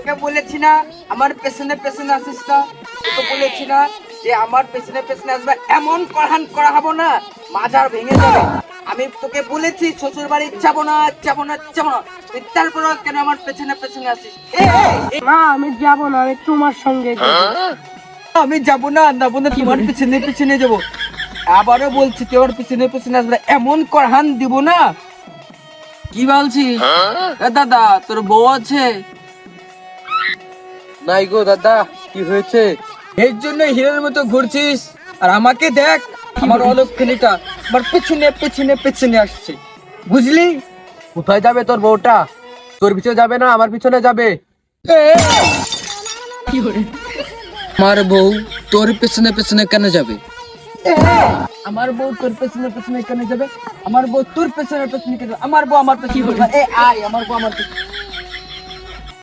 তোকে বলেছি না আমার পেছনে পেছনে আসিস না, তোকে বলেছি না যে আমার পেছনে পেছনে আসবে, এমন করহান করা হবো না মাজার ভেঙে যাবে। আমি তোকে বলেছি শ্বশুর বাড়ি যাবো না যাবো না যাবো না, তুই তারপর কেন আমার পেছনে পেছনে আসিস? মা আমি যাব না, আমি তোমার সঙ্গে যাবো। আমি যাবো না যাবো না, তোমার পিছনে পিছনে যাবো। আবারও বলছি তুই আমার পিছনে পিছনে আসবে, এমন করহান দিব না। কি বলছিস দাদা, তোর বউ আছে? নাই গো দাদা, কি হয়েছে? এর জন্য হিরোর মতো ঘুরছিস, আর আমাকে দেখ আমার অলক্ষণীটা আমার পেছনে পেছনে পেছনে আসছে, বুঝলি? কোথায় যাবে তোর বউটা? তোর পিছনে যাবে না আমার পিছনে যাবে? আমার বউ তোর পেছনে পেছনে কেন যাবে? আমার বউ তোর পেছনে পেছনে কেন যাবে? আমার বউ তোর পেছনে পেছনে কেন? আমার বউ আমার পেছনে, আয় আমার বউ আমার পেছনে।